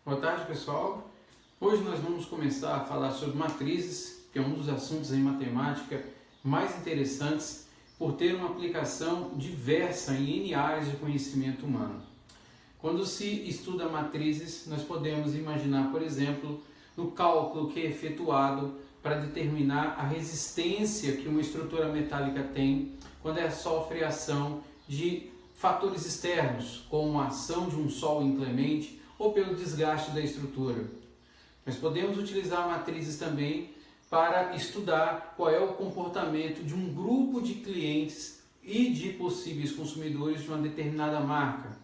Boa tarde, pessoal. Hoje nós vamos começar a falar sobre matrizes, que é um dos assuntos em matemática mais interessantes por ter uma aplicação diversa em N áreas de conhecimento humano. Quando se estuda matrizes, nós podemos imaginar, por exemplo, no cálculo que é efetuado para determinar a resistência que uma estrutura metálica tem quando ela sofre ação de fatores externos, como a ação de um sol inclemente ou pelo desgaste da estrutura. Nós podemos utilizar matrizes também para estudar qual é o comportamento de um grupo de clientes e de possíveis consumidores de uma determinada marca,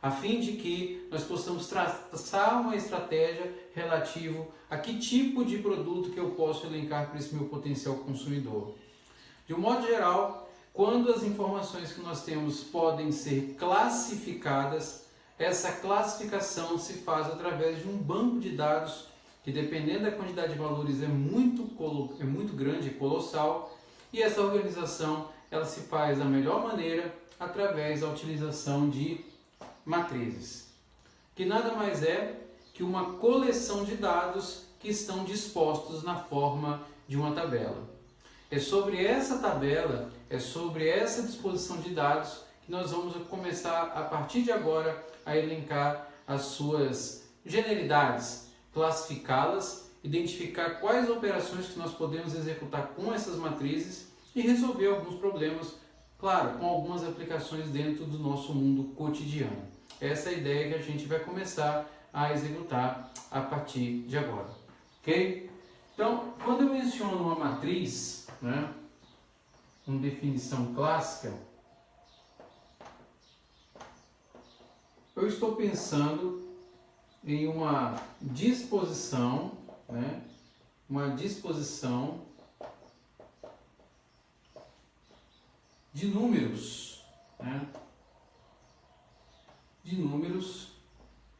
a fim de que nós possamos traçar uma estratégia relativa a que tipo de produto que eu posso elencar para esse meu potencial consumidor. De um modo geral, quando as informações que nós temos podem ser classificadas, essa classificação se faz através de um banco de dados que, dependendo da quantidade de valores, é muito grande, é colossal, e essa organização ela se faz da melhor maneira através da utilização de matrizes, que nada mais é que uma coleção de dados que estão dispostos na forma de uma tabela. É sobre essa tabela, é sobre essa disposição de dados que nós vamos começar a partir de agora a elencar as suas generalidades, classificá-las, identificar quais operações que nós podemos executar com essas matrizes e resolver alguns problemas, claro, com algumas aplicações dentro do nosso mundo cotidiano. Essa é a ideia que a gente vai começar a executar a partir de agora, ok? Então, quando eu menciono uma matriz, uma definição clássica, eu estou pensando em uma disposição, de números,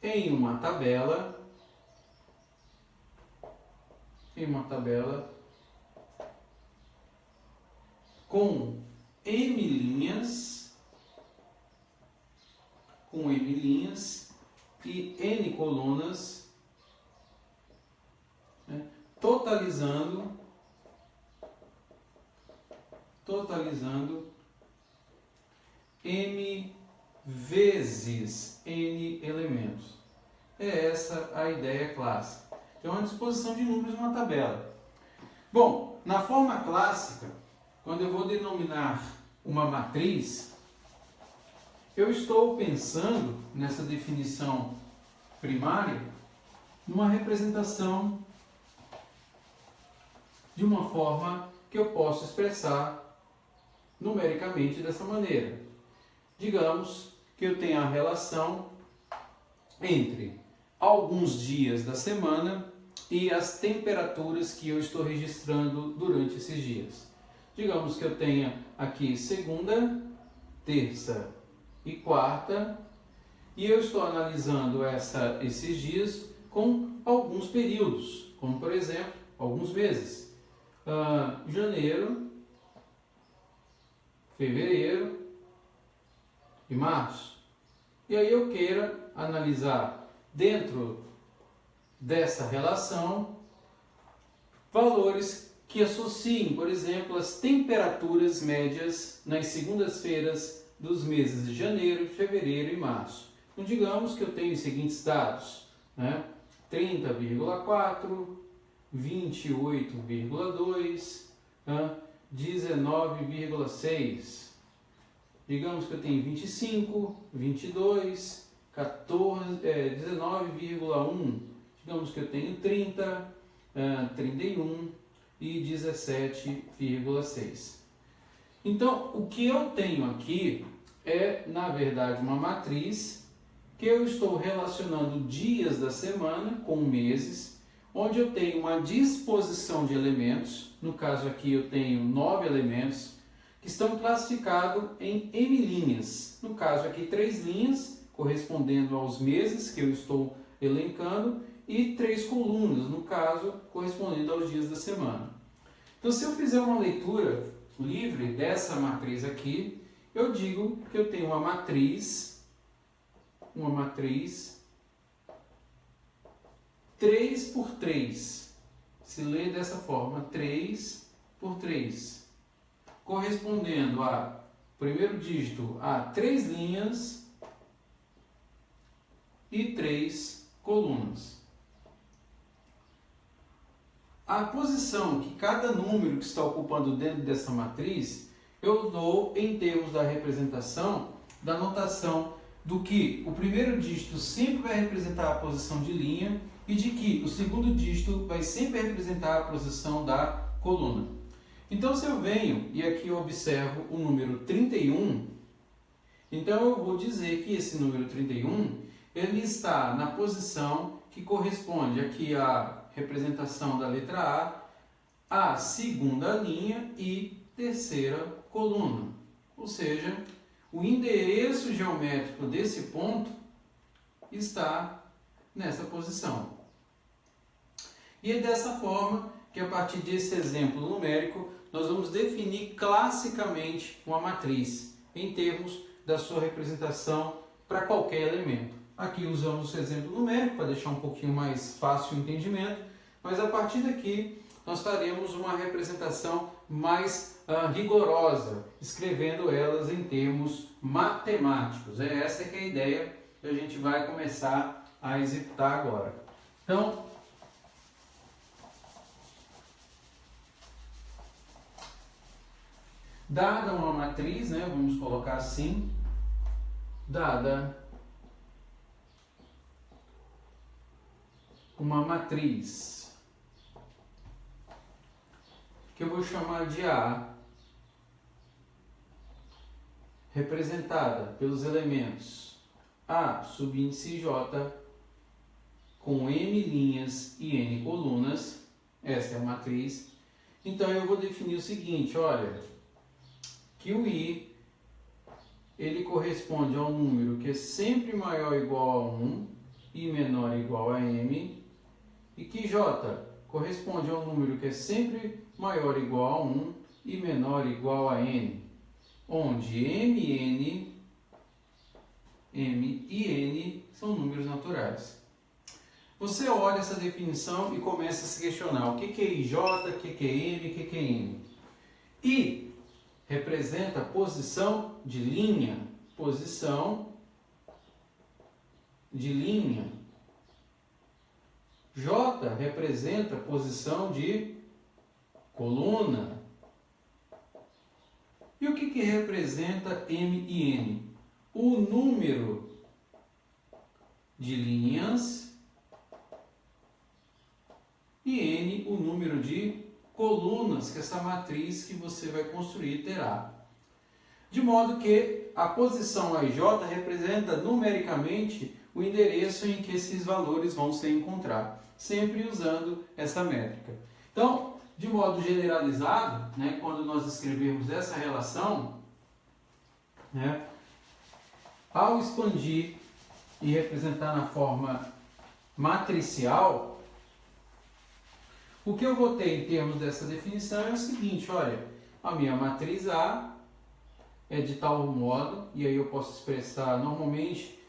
em uma tabela, com M linhas e N colunas, totalizando M vezes N elementos. É essa a ideia clássica. É uma disposição de números numa tabela. Bom, na forma clássica, quando eu vou denominar uma matriz, eu estou pensando nessa definição primária numa representação de uma forma que eu posso expressar numericamente dessa maneira. Digamos que eu tenho a relação entre alguns dias da semana e as temperaturas que eu estou registrando durante esses dias. Digamos que eu tenha aqui segunda, terça e quarta, e eu estou analisando esses dias com alguns períodos, como por exemplo, alguns meses. Janeiro, fevereiro e março. E aí eu queira analisar dentro dessa relação valores que associem, por exemplo, as temperaturas médias nas segundas-feiras dos meses de janeiro, fevereiro e março. Então, digamos que eu tenho os seguintes dados, 30,4, 28,2, 19,6. Digamos que eu tenho 25, 22, 19,1. Digamos que eu tenho 30, 31 e 17,6. Então, o que eu tenho aqui é, na verdade, uma matriz que eu estou relacionando dias da semana com meses, onde eu tenho uma disposição de elementos. No caso aqui eu tenho 9 elementos que estão classificados em M linhas. No caso aqui 3 linhas, correspondendo aos meses que eu estou elencando, e 3 colunas, no caso, correspondendo aos dias da semana. Então, se eu fizer uma leitura livre dessa matriz aqui, eu digo que eu tenho uma matriz 3 por 3. Se lê dessa forma, 3 por 3. Correspondendo a, primeiro dígito, a 3 linhas e 3 colunas. A posição que cada número que está ocupando dentro dessa matriz, eu dou em termos da representação, da notação do que o primeiro dígito sempre vai representar a posição de linha e de que o segundo dígito vai sempre representar a posição da coluna. Então, se eu venho e aqui eu observo o número 31, então eu vou dizer que esse número 31, ele está na posição que corresponde aqui à representação da letra A, a segunda linha e terceira coluna. Ou seja, o endereço geométrico desse ponto está nessa posição. E é dessa forma que, a partir desse exemplo numérico, nós vamos definir classicamente uma matriz em termos da sua representação para qualquer elemento. Aqui usamos o exemplo numérico para deixar um pouquinho mais fácil o entendimento, mas a partir daqui nós faremos uma representação mais rigorosa, escrevendo elas em termos matemáticos. Essa que é a ideia que a gente vai começar a executar agora. Então, dada uma matriz, vamos colocar assim, dada uma matriz que eu vou chamar de A, representada pelos elementos A subíndice J com M linhas e N colunas, essa é a matriz. Então eu vou definir o seguinte, olha, que o I ele corresponde a um número que é sempre maior ou igual a 1 e menor ou igual a M, e que J corresponde a um número que é sempre maior ou igual a 1 e menor ou igual a N, onde M e N são números naturais. Você olha essa definição e começa a se questionar o que é IJ, o que é M, o que é N. I representa posição de linha, J representa posição de coluna. E o que representa M e N? O número de linhas e N o número de colunas que essa matriz que você vai construir terá. De modo que a posição AJ representa numericamente o endereço em que esses valores vão se encontrar, sempre usando essa métrica. Então, de modo generalizado, quando nós escrevermos essa relação, ao expandir e representar na forma matricial, o que eu vou ter em termos dessa definição é o seguinte, olha, a minha matriz A é de tal modo, e aí eu posso expressar normalmente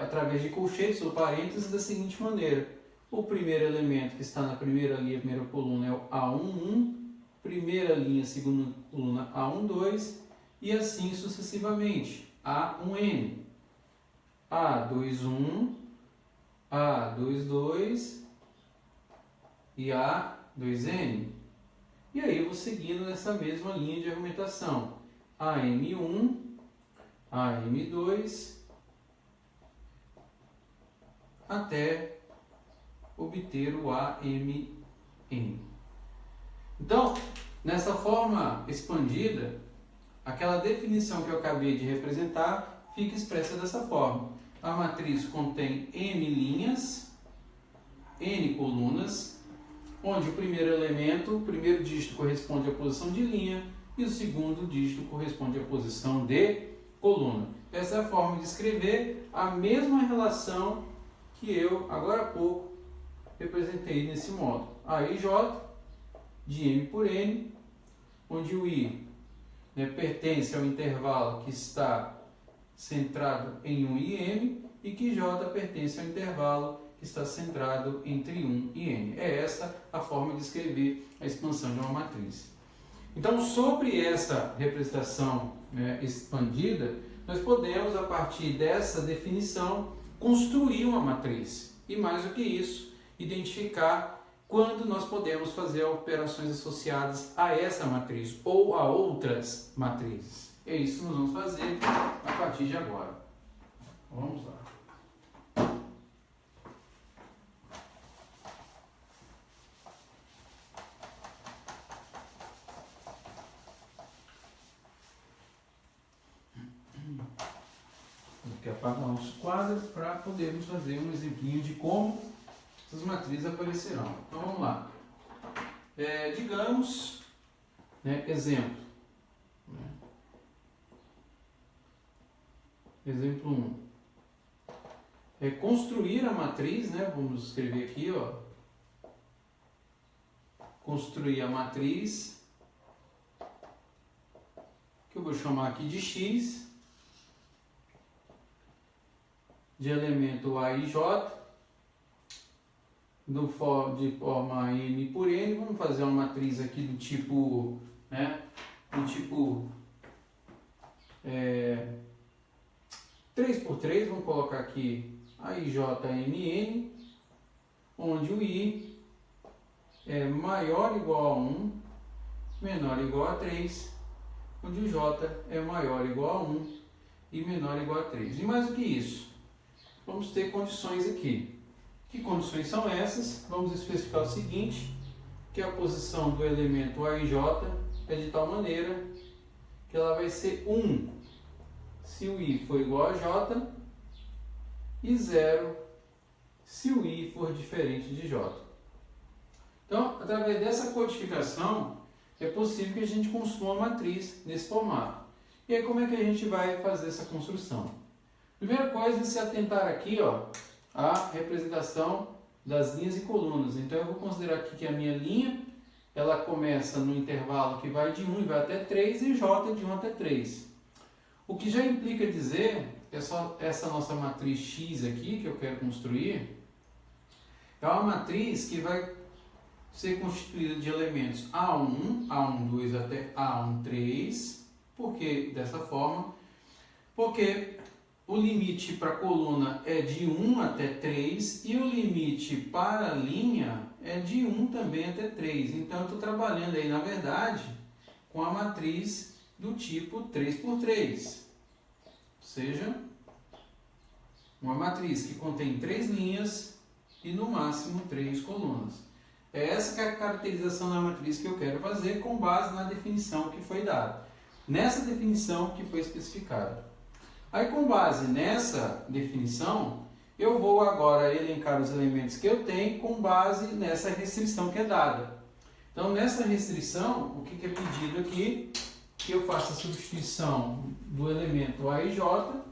através de colchetes ou parênteses da seguinte maneira. O primeiro elemento que está na primeira linha, primeira coluna é o A11, primeira linha, segunda coluna A12, e assim sucessivamente, A1N, A21, A22 e A2N. E aí eu vou seguindo nessa mesma linha de argumentação. AM1, AM2, até obter o AMN. Então, nessa forma expandida, aquela definição que eu acabei de representar fica expressa dessa forma. A matriz contém M linhas, N colunas, onde o primeiro elemento, o primeiro dígito corresponde à posição de linha e o segundo dígito corresponde à posição de coluna. Essa é a forma de escrever a mesma relação que eu, agora há pouco, representei nesse modo. A IJ de M por N, onde o I pertence ao intervalo que está centrado em 1 e M, e que J pertence ao intervalo que está centrado entre 1 e n. É essa a forma de escrever a expansão de uma matriz. Então, sobre essa representação, né, expandida, nós podemos, a partir dessa definição, construir uma matriz. E mais do que isso, identificar quando nós podemos fazer operações associadas a essa matriz ou a outras matrizes. É isso que nós vamos fazer a partir de agora. Vamos lá. Vou aqui apagar os quadros para podermos fazer um exemplinho de como essas matrizes aparecerão. Então vamos lá. Digamos, né, exemplo. Né? Exemplo 1. Construir a matriz, né? Vamos escrever aqui, ó. Construir a matriz, que eu vou chamar aqui de X, de elemento A e J, de forma M por N. Vamos fazer uma matriz aqui do tipo, né, 3x3, vamos colocar aqui a IJMN, onde o I é maior ou igual a 1, menor ou igual a 3, onde o J é maior ou igual a 1 e menor ou igual a 3. E mais do que isso, vamos ter condições aqui. Que condições são essas? Vamos especificar o seguinte, que a posição do elemento A e J é de tal maneira que ela vai ser 1 se o I for igual a J e 0 se o I for diferente de J. Então, através dessa codificação, é possível que a gente construa uma matriz nesse formato. E aí, como é que a gente vai fazer essa construção? Primeira coisa é se atentar aqui, ó, à representação das linhas e colunas. Então eu vou considerar aqui que a minha linha, ela começa no intervalo que vai de 1 e vai até 3 e J de 1 até 3. O que já implica dizer que essa nossa matriz X aqui que eu quero construir é uma matriz que vai ser constituída de elementos A1, A12 até A13. Por que dessa forma? Porque o limite para a coluna é de 1 até 3 e o limite para a linha é de 1 também até 3. Então, eu estou trabalhando aí, na verdade, com a matriz do tipo 3x3. Ou seja, uma matriz que contém 3 linhas e, no máximo, 3 colunas. É essa que é a caracterização da matriz que eu quero fazer com base na definição que foi dada. Nessa definição que foi especificada. Aí, com base nessa definição, eu vou agora elencar os elementos que eu tenho com base nessa restrição que é dada. Então, nessa restrição, o que é pedido aqui? Que eu faça a substituição do elemento A e J.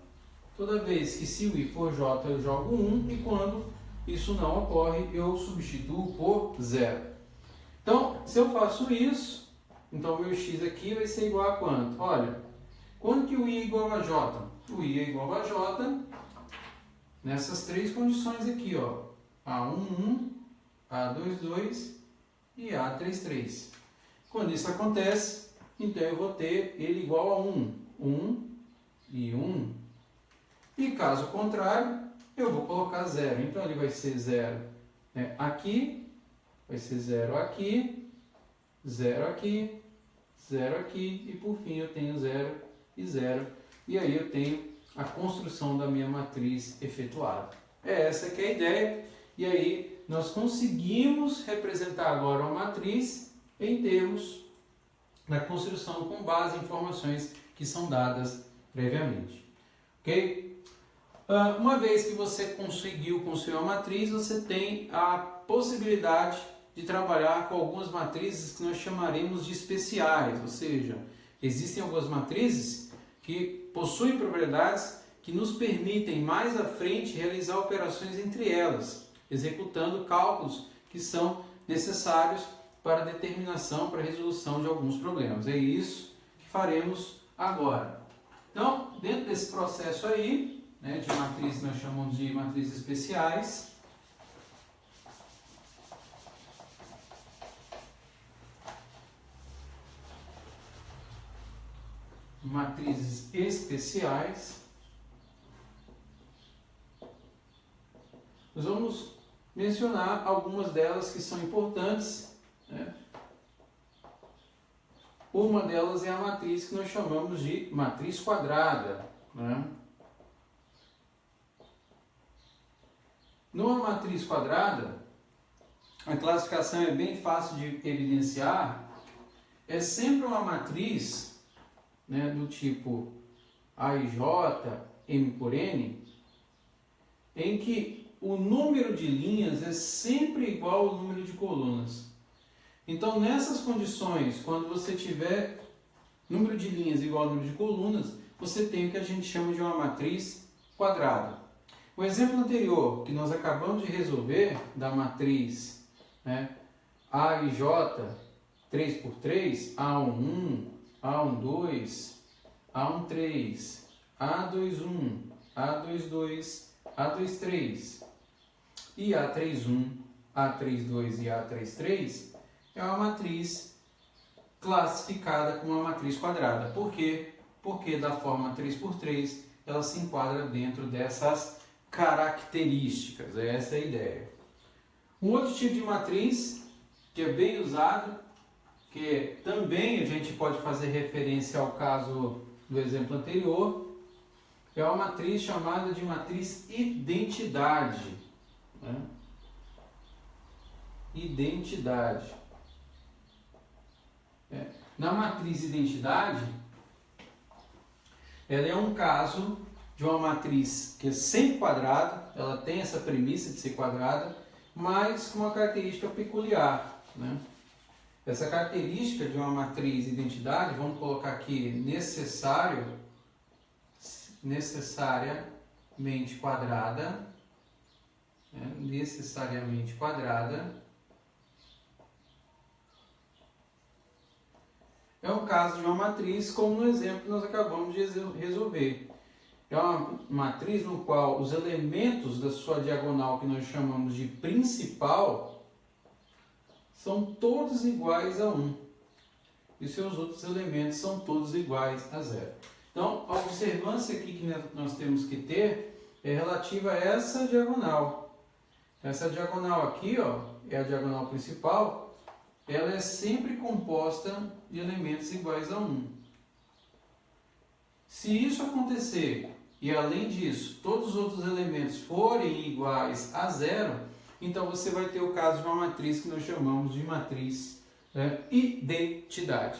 Toda vez que se o I for J, eu jogo 1, e quando isso não ocorre, eu substituo por 0. Então, se eu faço isso, então meu X aqui vai ser igual a quanto? Olha, quando que o I é igual a J? O I é igual a J nessas três condições aqui, ó. A11, A22 e A33. Quando isso acontece, então eu vou ter ele igual a 1. 1 e 1. E caso contrário, eu vou colocar 0. Então ele vai ser 0, né, aqui, vai ser 0 aqui, 0 aqui, 0 aqui e por fim eu tenho 0 e 0. E aí eu tenho a construção da minha matriz efetuada. Essa que é a ideia. E aí nós conseguimos representar agora uma matriz em termos da construção com base em informações que são dadas previamente. Ok? Uma vez que você conseguiu construir uma matriz, você tem a possibilidade de trabalhar com algumas matrizes que nós chamaremos de especiais. Ou seja, existem algumas matrizes que possuem propriedades que nos permitem mais à frente realizar operações entre elas, executando cálculos que são necessários para a determinação, para a resolução de alguns problemas. É isso que faremos agora. Então, dentro desse processo aí, né, de matrizes, nós chamamos de matrizes especiais, matrizes especiais, nós vamos mencionar algumas delas que são importantes, né? Uma delas é a matriz que nós chamamos de matriz quadrada, né? Numa matriz quadrada, a classificação é bem fácil de evidenciar, é sempre uma matriz, né, do tipo AIJ, M por N, em que o número de linhas é sempre igual ao número de colunas. Então, nessas condições, quando você tiver número de linhas igual ao número de colunas, você tem o que a gente chama de uma matriz quadrada. O exemplo anterior, que nós acabamos de resolver, da matriz, né, AIJ 3x3, A11, A12, A13, A21, A22, A23 e A31, A32 e A33, é uma matriz classificada como uma matriz quadrada. Por quê? Porque da forma 3x3 ela se enquadra dentro dessas características. Essa é a ideia. Um outro tipo de matriz que é bem usado, que também a gente pode fazer referência ao caso do exemplo anterior, é uma matriz chamada de matriz identidade, né? Identidade. Na matriz identidade, ela é um caso de uma matriz que é sempre quadrada, ela tem essa premissa de ser quadrada, mas com uma característica peculiar, né? Essa característica de uma matriz identidade, vamos colocar aqui necessariamente quadrada, né? Necessariamente quadrada, é um caso de uma matriz, como no exemplo que nós acabamos de resolver. É uma matriz no qual os elementos da sua diagonal, que nós chamamos de principal, são todos iguais a 1. E seus outros elementos são todos iguais a 0. Então, a observância aqui que nós temos que ter é relativa a essa diagonal. Essa diagonal aqui, ó, é a diagonal principal. Ela é sempre composta de elementos iguais a 1. Se isso acontecer, e além disso, todos os outros elementos forem iguais a 0, então você vai ter o caso de uma matriz que nós chamamos de matriz identidade.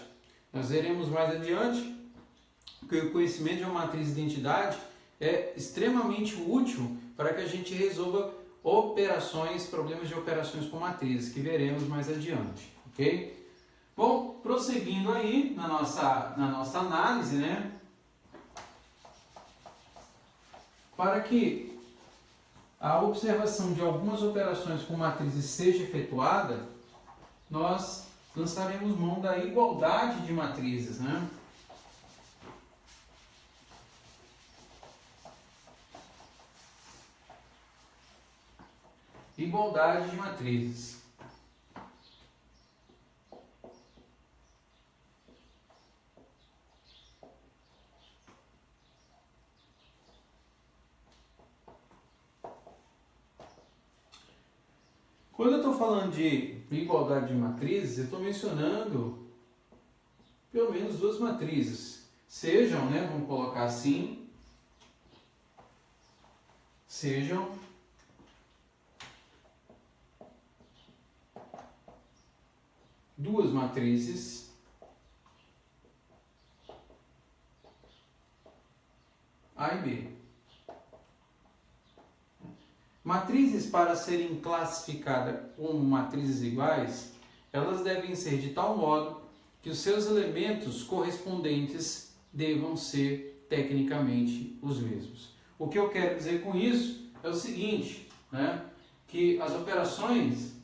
Nós veremos mais adiante que o conhecimento de uma matriz identidade é extremamente útil para que a gente resolva problemas de operações com matrizes, que veremos mais adiante. Ok? Bom, prosseguindo aí na nossa análise, né? Para que a observação de algumas operações com matrizes seja efetuada, nós lançaremos mão da igualdade de matrizes, né? Igualdade de matrizes. Quando eu estou falando de igualdade de matrizes, eu estou mencionando pelo menos duas matrizes. Sejam, né, vamos colocar assim, sejam duas matrizes A e B. Matrizes, para serem classificadas como matrizes iguais, elas devem ser de tal modo que os seus elementos correspondentes devam ser tecnicamente os mesmos. O que eu quero dizer com isso é o seguinte, né, que as operações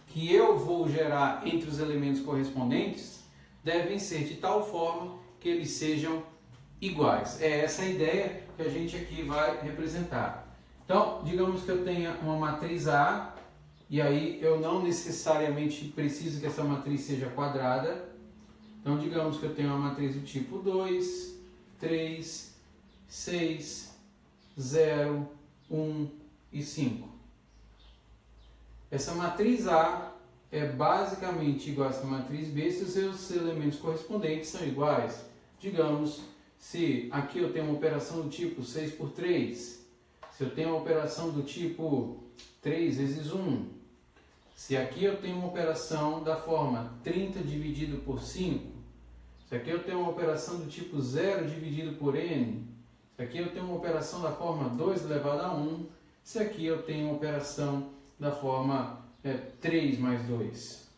que eu vou gerar entre os elementos correspondentes devem ser de tal forma que eles sejam iguais. É essa a ideia que a gente aqui vai representar. Então, digamos que eu tenha uma matriz A, e aí eu não necessariamente preciso que essa matriz seja quadrada. Então, digamos que eu tenho uma matriz do tipo 2, 3, 6, 0, 1 e 5. Essa matriz A é basicamente igual a essa matriz B se os seus elementos correspondentes são iguais. Digamos, se aqui eu tenho uma operação do tipo 6 por 3, se eu tenho uma operação do tipo 3 vezes 1, se aqui eu tenho uma operação da forma 30 dividido por 5, se aqui eu tenho uma operação do tipo 0 dividido por n, se aqui eu tenho uma operação da forma 2 elevado a 1, se aqui eu tenho uma operação da forma 3 mais 2.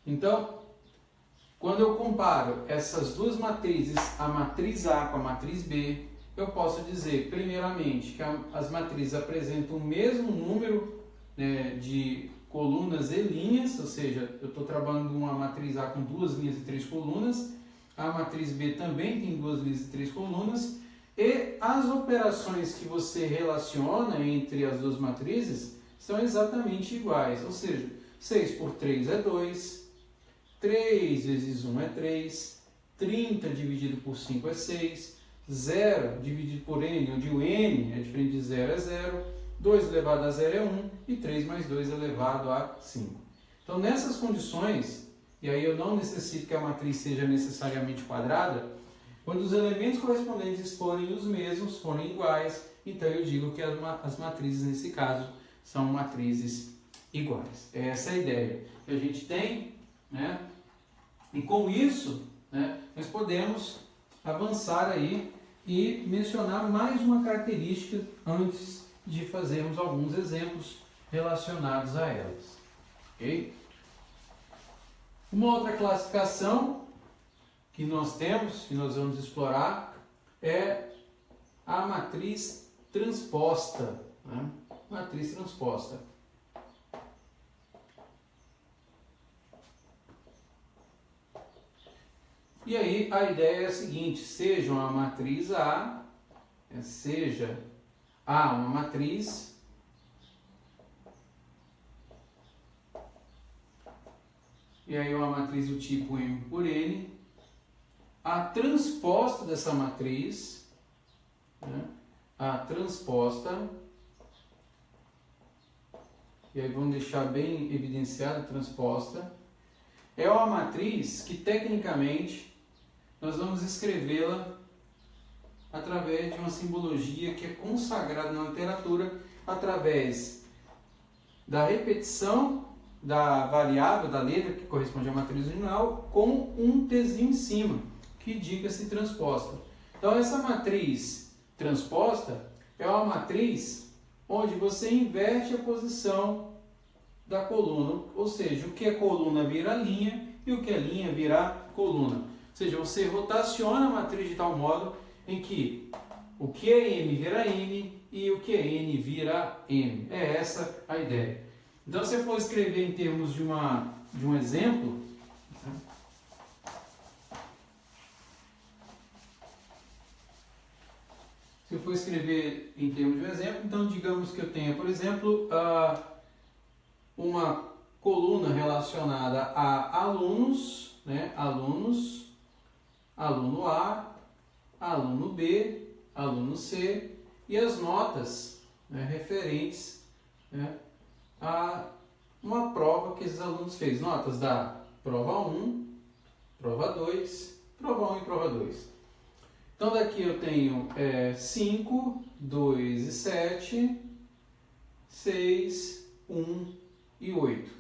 Então, quando eu comparo essas duas matrizes, a matriz A com a matriz B, eu posso dizer, primeiramente, que as matrizes apresentam o mesmo número de colunas e linhas, ou seja, eu estou trabalhando uma matriz A com 2 linhas e 3 colunas, a matriz B também tem 2 linhas e 3 colunas, e as operações que você relaciona entre as duas matrizes são exatamente iguais, ou seja, 6 por 3 é 2, 3 vezes 1 é 3, 30 dividido por 5 é 6, 0 dividido por n, onde o n é diferente de 0 é 0, 2 elevado a 0 é 1 e 3 mais 2 elevado a 5. Então, nessas condições, e aí eu não necessito que a matriz seja necessariamente quadrada, quando os elementos correspondentes forem os mesmos, forem iguais, então eu digo que as matrizes, nesse caso, são matrizes iguais. Essa é a ideia que a gente tem, né? E com isso, né, nós podemos avançar aí e mencionar mais uma característica antes de fazermos alguns exemplos relacionados a elas. Ok? Uma outra classificação que nós temos, que nós vamos explorar, é a matriz transposta. Né? Matriz transposta. E aí a ideia é a seguinte: seja uma matriz A, seja A uma matriz, e aí uma matriz do tipo M por N, a transposta dessa matriz, né, a transposta, e aí vamos deixar bem evidenciada a transposta, é uma matriz que tecnicamente nós vamos escrevê-la através de uma simbologia que é consagrada na literatura através da repetição da variável, da letra que corresponde à matriz original, com um tzinho em cima, que indica-se transposta. Então, essa matriz transposta é uma matriz onde você inverte a posição da coluna, ou seja, o que é coluna vira linha e o que é linha vira coluna. Ou seja, você rotaciona a matriz de tal modo em que o que é M vira N e o que é N vira M. É essa a ideia. Então, se eu for escrever em termos de um exemplo, se eu for escrever em termos de um exemplo, então digamos que eu tenha, por exemplo, uma coluna relacionada a alunos, né? Alunos, aluno A, aluno B, aluno C e as notas, né, referentes, né, a uma prova que esses alunos fez. Notas da prova 1, prova 2, prova 1 e prova 2. Então daqui eu tenho 5, 2 e 7, 6, 1 e 8.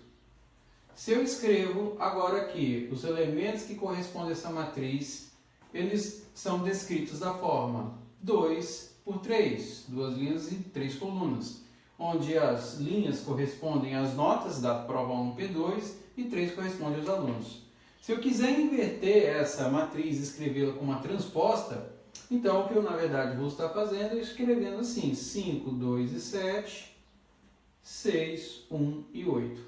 Se eu escrevo agora aqui os elementos que correspondem a essa matriz, eles são descritos da forma 2 por 3, 2 linhas e 3 colunas, onde as linhas correspondem às notas da prova 1 P2 e 3 correspondem aos alunos. Se eu quiser inverter essa matriz e escrevê-la com uma transposta, então o que eu na verdade vou estar fazendo é escrevendo assim: 5, 2 e 7, 6, 1 e 8.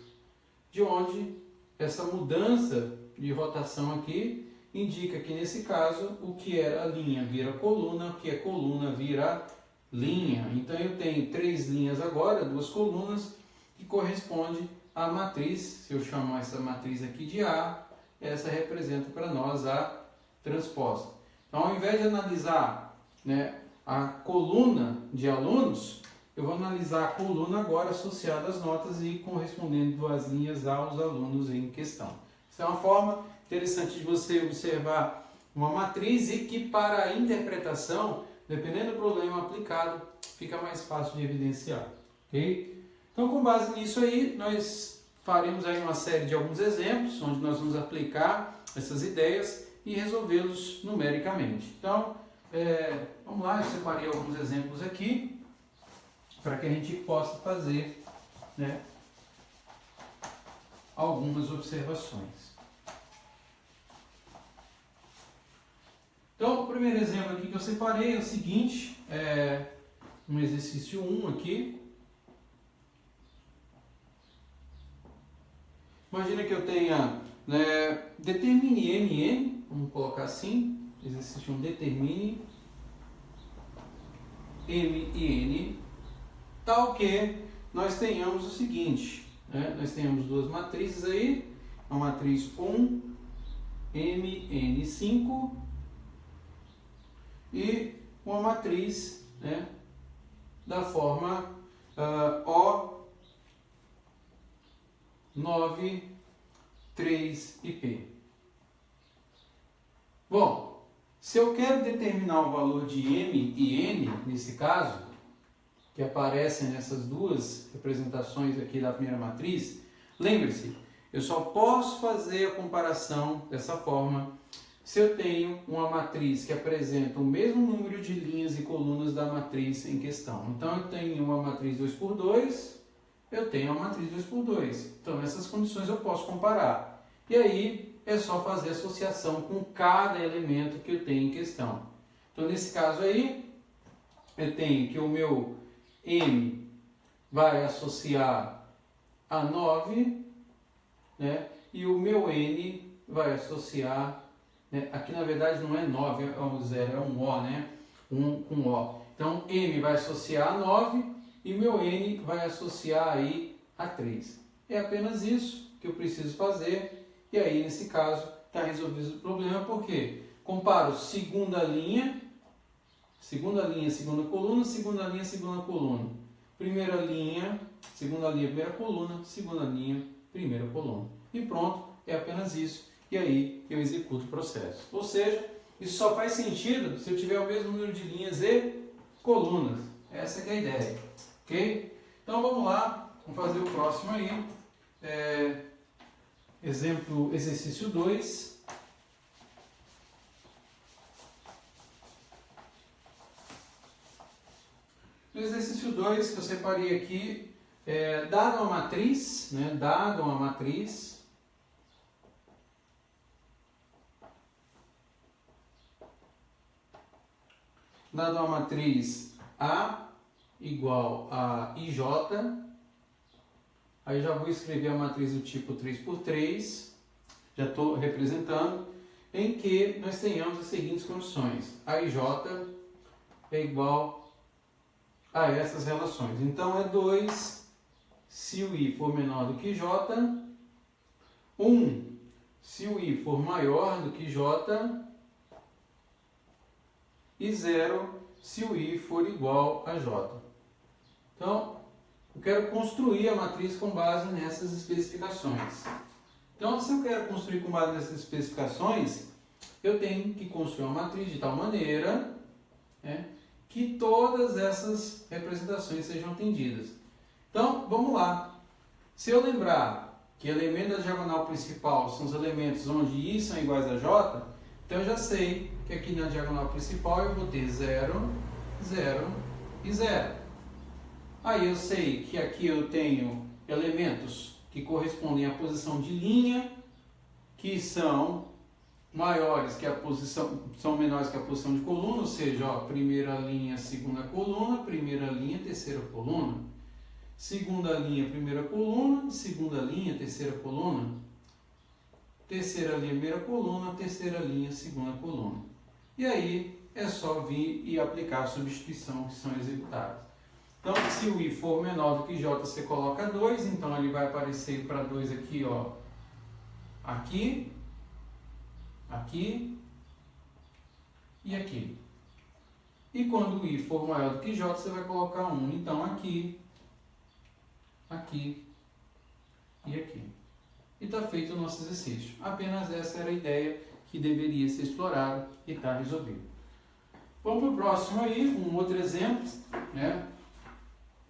De onde essa mudança de rotação aqui indica que nesse caso o que era linha vira coluna, o que é coluna vira linha. Então eu tenho 3 linhas agora, 2 colunas, que corresponde à matriz. Se eu chamar essa matriz aqui de A, essa representa para nós a transposta. Então, ao invés de analisar, né, a coluna de alunos, eu vou analisar a coluna agora associada às notas e correspondendo as linhas aos alunos em questão. Isso é uma forma interessante de você observar uma matriz e que para a interpretação, dependendo do problema aplicado, fica mais fácil de evidenciar. Ok? Então, com base nisso aí, nós faremos aí uma série de alguns exemplos, onde nós vamos aplicar essas ideias e resolvê-los numericamente. Então, vamos lá, eu separei alguns exemplos aqui, para que a gente possa fazer, né, algumas observações. Então, o primeiro exemplo aqui que eu separei é o seguinte, um exercício 1 aqui. Imagina que eu tenha, determine M e N, vamos colocar assim, exercício 1, determine M e N, tal que nós tenhamos o seguinte, né? Nós tenhamos duas matrizes aí, a matriz 1, MN5 e uma matriz, né, da forma O9, 3 e P. Bom, se eu quero determinar o valor de M e N, nesse caso, que aparecem nessas duas representações aqui da primeira matriz, lembre-se, eu só posso fazer a comparação dessa forma se eu tenho uma matriz que apresenta o mesmo número de linhas e colunas da matriz em questão. Então, eu tenho uma matriz 2x2, eu tenho uma matriz 2x2. Então, nessas condições eu posso comparar. E aí, é só fazer associação com cada elemento que eu tenho em questão. Então, nesse caso aí, eu tenho que o meu M vai associar a 9, né? E o meu N vai associar, né? Aqui na verdade não é 9, é um 0, é um O, né? Um com O. Então M vai associar a 9 e meu N vai associar aí a 3. É apenas isso que eu preciso fazer e aí nesse caso está resolvido o problema, porque comparo segunda linha, segunda coluna, segunda linha, segunda coluna. Primeira linha, segunda linha, primeira coluna, segunda linha, primeira coluna. E pronto, é apenas isso. E aí eu executo o processo. Ou seja, isso só faz sentido se eu tiver o mesmo número de linhas e colunas. Essa que é a ideia. Ok? Então vamos lá, vamos fazer o próximo aí. Exercício 2. No exercício 2 que eu separei aqui, dada uma matriz, né, dada uma matriz A igual a IJ, aí já vou escrever a matriz do tipo 3x3, já estou representando, em que nós tenhamos as seguintes condições. A IJ é igual a essas relações. Então, é 2 se o I for menor do que J, 1 se o I for maior do que J e 0 se o I for igual a J. Então, eu quero construir a matriz com base nessas especificações. Então, se eu quero construir com base nessas especificações, eu tenho que construir uma matriz de tal maneira, né, que todas essas representações sejam atendidas. Então, vamos lá. Se eu lembrar que elementos da diagonal principal são os elementos onde I são iguais a J, então eu já sei que aqui na diagonal principal eu vou ter 0, 0 e 0. Aí eu sei que aqui eu tenho elementos que correspondem à posição de linha, que são maiores que a posição, são menores que a posição de coluna, ou seja, ó, primeira linha, segunda coluna, primeira linha, terceira coluna. Segunda linha, primeira coluna, segunda linha, terceira coluna. Terceira linha, primeira coluna, terceira linha, segunda coluna. E aí é só vir e aplicar a substituição que são executadas. Então, se o I for menor do que J, você coloca 2, então ele vai aparecer para 2 aqui, ó, aqui. aqui e aqui. E quando I for maior do que J, você vai colocar 1. Então, aqui, aqui e aqui. E está feito o nosso exercício. Apenas essa era a ideia que deveria ser explorada e está resolvido. Vamos para o próximo aí, um outro exemplo, né?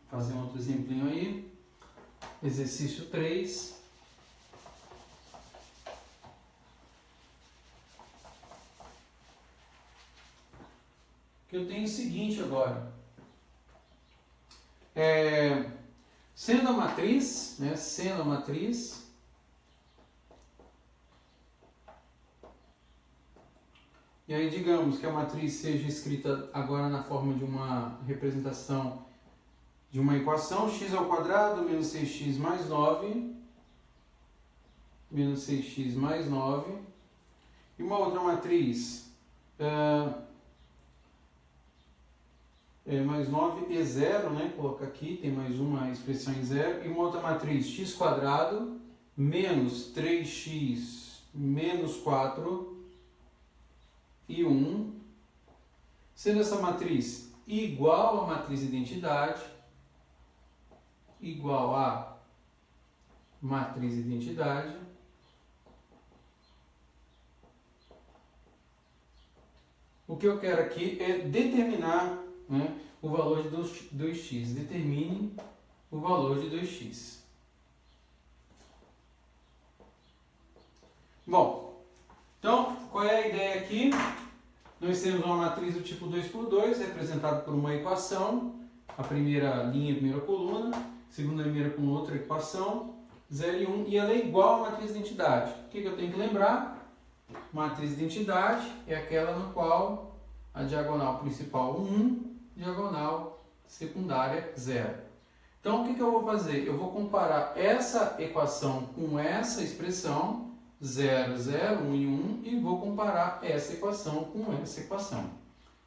Fazer um outro exemplinho aí. Exercício 3. Que eu tenho o seguinte agora. Sendo a matriz, né? Sendo a matriz, e aí digamos que a matriz seja escrita agora na forma de uma representação de uma equação, x ao quadrado menos 6x mais 9, menos 6x mais 9, e uma outra matriz, mais 9 e 0, né? Coloca aqui, tem mais uma expressão em 0, e uma outra matriz, x quadrado menos 3x menos 4 e 1, sendo essa matriz igual à matriz identidade, igual a matriz identidade, o que eu quero aqui é determinar, né, o valor de 2x. Determine o valor de 2x. Bom, então, qual é a ideia aqui? Nós temos uma matriz do tipo 2 por 2, representada por uma equação, a primeira linha, a primeira coluna, a segunda linha com outra equação, 0 e 1, e ela é igual à matriz de identidade. O que eu tenho que lembrar? Matriz de identidade é aquela no qual a diagonal principal 1, diagonal secundária 0. Então, o que eu vou fazer? Eu vou comparar essa equação com essa expressão, 0, 0, 1 e 1, e vou comparar essa equação com essa equação.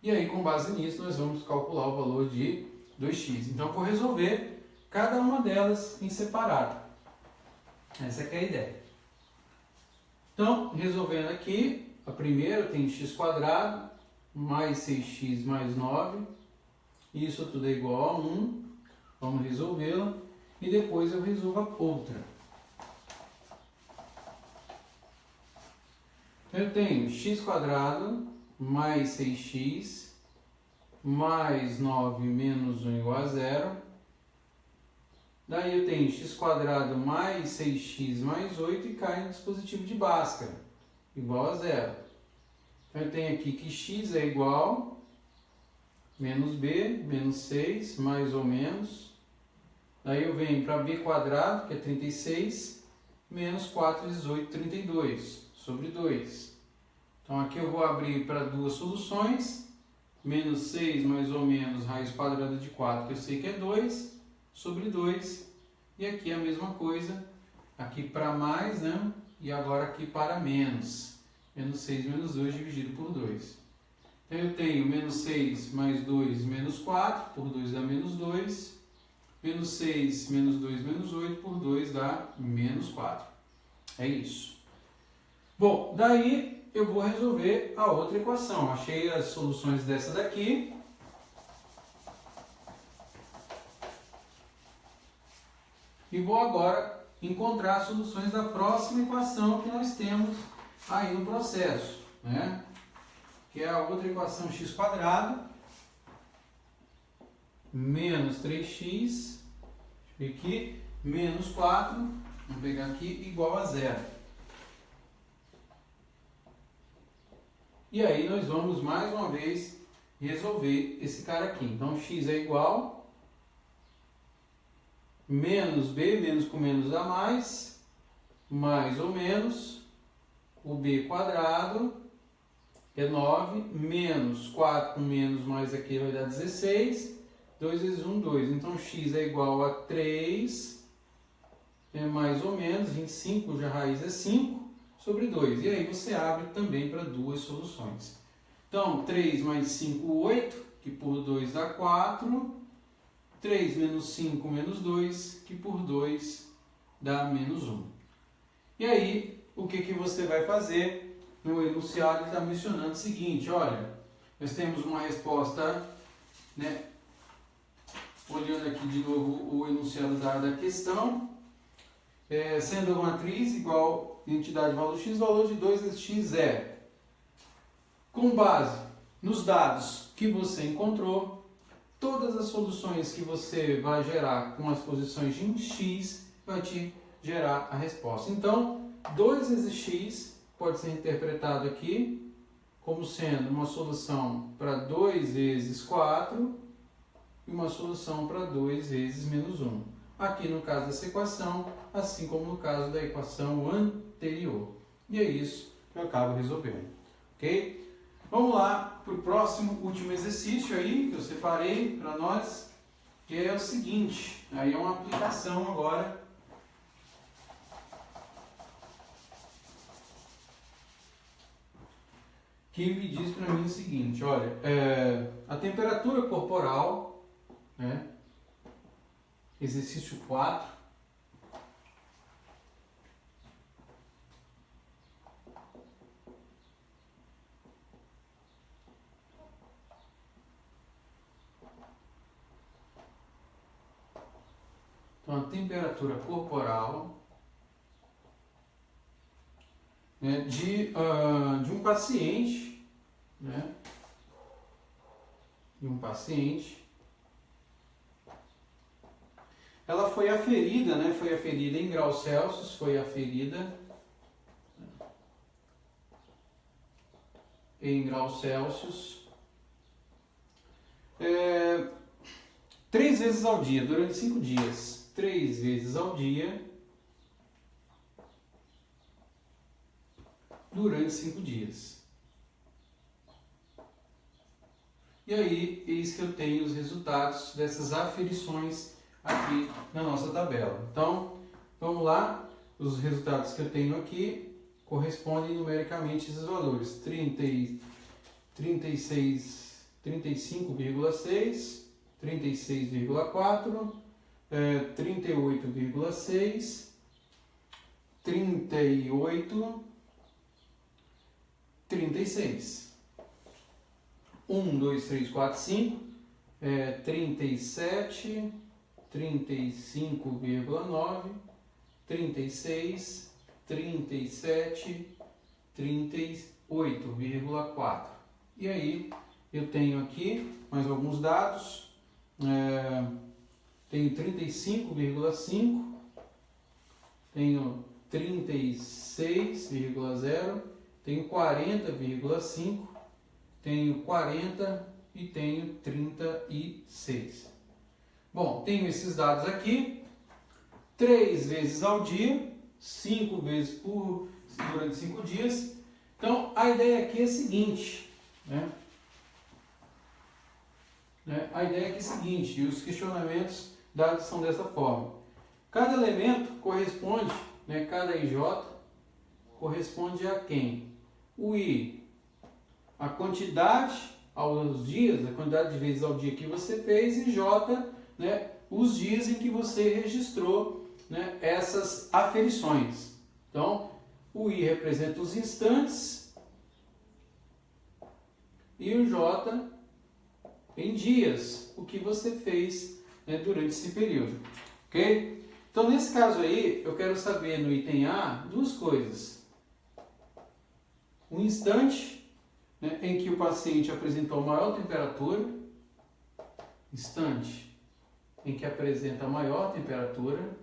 E aí, com base nisso, nós vamos calcular o valor de 2x. Então, eu vou resolver cada uma delas em separado. Essa que é a ideia. Então, resolvendo aqui, a primeira tem x quadrado mais 6x mais 9. Isso tudo é igual a 1. Vamos resolvê-la. E depois eu resolvo a outra. Eu tenho x quadrado mais 6x mais 9 menos 1 igual a 0. Daí eu tenho x quadrado mais 6x mais 8 e cai no dispositivo de Bhaskara, igual a 0. Então eu tenho aqui que x é igual menos b, menos 6, mais ou menos. Daí eu venho para b quadrado, que é 36, menos 4 vezes 8, 32, sobre 2. Então aqui eu vou abrir para duas soluções, menos 6 mais ou menos raiz quadrada de 4, que eu sei que é 2, sobre 2. E aqui a mesma coisa, aqui para mais, né? E agora aqui para menos. Menos 6 menos 2 dividido por 2. Então eu tenho menos 6 mais 2 menos 4, por 2 dá menos 2. Menos 6 menos 2 menos 8, por 2 dá menos 4. É isso. Bom, daí eu vou resolver a outra equação. Achei as soluções dessa daqui. E vou agora encontrar as soluções da próxima equação que nós temos aí no processo, né? Que é a outra equação x quadrado menos 3x, aqui, menos 4, vamos pegar aqui, igual a 0. E aí nós vamos mais uma vez resolver esse cara aqui. Então x é igual menos b, menos com menos dá mais ou menos, o b quadrado é 9, menos 4 com menos mais aqui vai dar 16, 2 vezes 1, 2. Então x é igual a 3, mais ou menos, 25, já a raiz é 5, sobre 2. E aí você abre também para duas soluções. Então 3 mais 5, 8, que por 2 dá 4. 3 menos 5 menos 2, que por 2 dá menos 1. E aí, o que você vai fazer? no enunciado ele está mencionando o seguinte, olha, nós temos uma resposta, né, olhando aqui de novo o enunciado da questão, sendo a matriz igual identidade valor x, valor de 2 vezes x é, com base nos dados que você encontrou, todas as soluções que você vai gerar com as posições de x vai te gerar a resposta. Então, 2 vezes x pode ser interpretado aqui como sendo uma solução para 2 vezes 4 e uma solução para 2 vezes menos 1. Aqui no caso dessa equação, assim como no caso da equação anterior. E é isso que eu acabo resolvendo. Ok? Vamos lá para o próximo, último exercício aí que eu separei para nós, que é o seguinte, aí é uma aplicação agora. Que me diz para mim o seguinte, olha, a temperatura corporal, né, exercício 4, então a temperatura corporal, né, de um paciente, né, ela foi aferida, né, foi aferida em graus Celsius, foi aferida em graus Celsius 3 vezes ao dia, durante 5 dias. 3 vezes ao dia durante 5 dias. E aí, eis que eu tenho os resultados dessas aferições aqui na nossa tabela. Então, vamos lá. Os resultados que eu tenho aqui correspondem numericamente a esses valores. 35,6, 36,4, 38,6, 38, 36. 1, 2, 3, 4, 5, 37, 35,9, 36, 37, 38,4. E aí eu tenho aqui mais alguns dados. Tenho 35,5, tenho 36,0, tenho 40,5, tenho 40 e tenho 36. Bom, tenho esses dados aqui, 3 vezes ao dia, 5 vezes durante 5 dias. Então, a ideia aqui é a seguinte, né? A ideia aqui é a seguinte, e os questionamentos dados são dessa forma. Cada elemento corresponde, né, cada IJ corresponde a quem? O I, a quantidade aos dias, a quantidade de vezes ao dia que você fez, e J, né, os dias em que você registrou, né, essas aferições. Então, o I representa os instantes e o J em dias, o que você fez, né, durante esse período. Ok? Então, nesse caso aí, eu quero saber no item A duas coisas. O instante, né, em que o paciente apresentou maior temperatura, instante em que apresenta maior temperatura,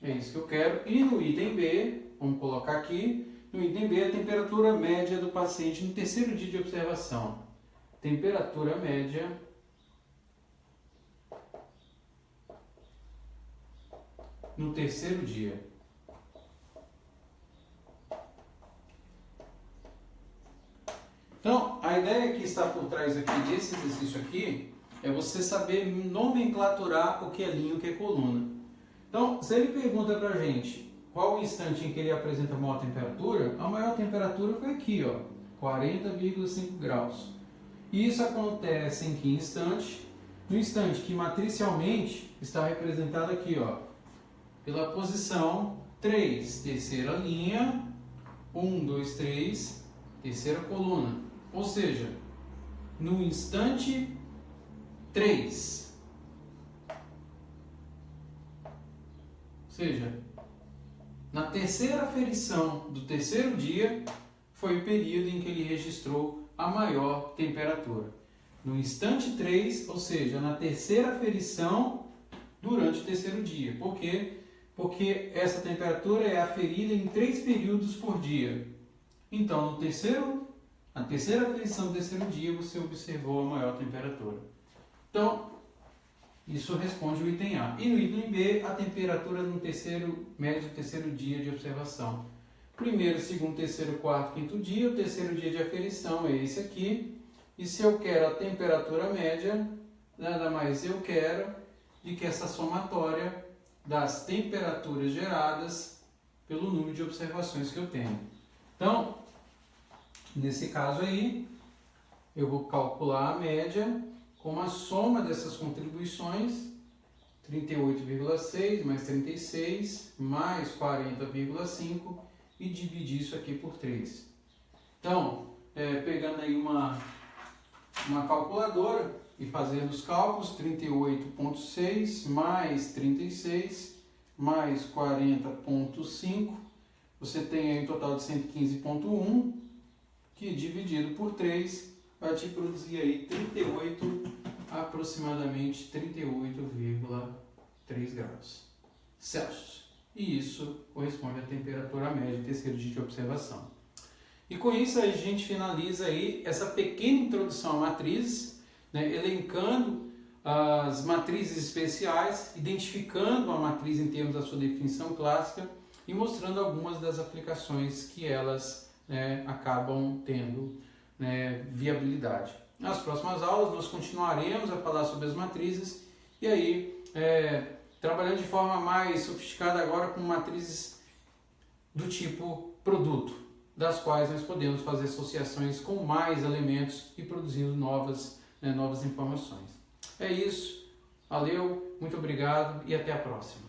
é isso que eu quero. E no item B, vamos colocar aqui, no item B, a temperatura média do paciente no terceiro dia de observação. Temperatura média no terceiro dia. Então, a ideia que está por trás aqui desse exercício aqui é você saber nomenclaturar o que é linha e o que é coluna. Então, se ele pergunta para a gente qual o instante em que ele apresenta a maior temperatura, a maior temperatura foi aqui, ó, 40,5 graus. E isso acontece em que instante? No instante que matricialmente está representado aqui, ó, pela posição 3, terceira linha, 1, 2, 3, terceira coluna. Ou seja, no instante 3. Ou seja, na terceira aferição do terceiro dia, foi o período em que ele registrou a maior temperatura. No instante 3, ou seja, na terceira aferição durante o terceiro dia. Por quê? Porque essa temperatura é aferida em 3 períodos por dia. Então, na terceira aferição do terceiro dia, você observou a maior temperatura. Então, isso responde o item A. E no item B, a temperatura no médio do terceiro dia de observação. Primeiro, segundo, terceiro, quarto, quinto dia. O terceiro dia de aferição é esse aqui. E se eu quero a temperatura média, nada mais eu quero do que essa somatória das temperaturas geradas pelo número de observações que eu tenho. Então, nesse caso aí, eu vou calcular a média com a soma dessas contribuições, 38,6 mais 36 mais 40,5 e dividir isso aqui por 3. Então, pegando aí uma calculadora e fazendo os cálculos, 38,6 mais 36 mais 40,5, você tem aí um total de 115,1, que dividido por 3 vai te produzir aí aproximadamente 38,3 graus Celsius. E isso corresponde à temperatura média do terceiro dia de observação. E com isso a gente finaliza aí essa pequena introdução a matrizes, né, elencando as matrizes especiais, identificando a matriz em termos da sua definição clássica e mostrando algumas das aplicações que elas acabam tendo viabilidade. Nas próximas aulas nós continuaremos a falar sobre as matrizes e aí trabalhando de forma mais sofisticada agora com matrizes do tipo produto, das quais nós podemos fazer associações com mais elementos e produzindo novas informações. É isso, valeu, muito obrigado e até a próxima.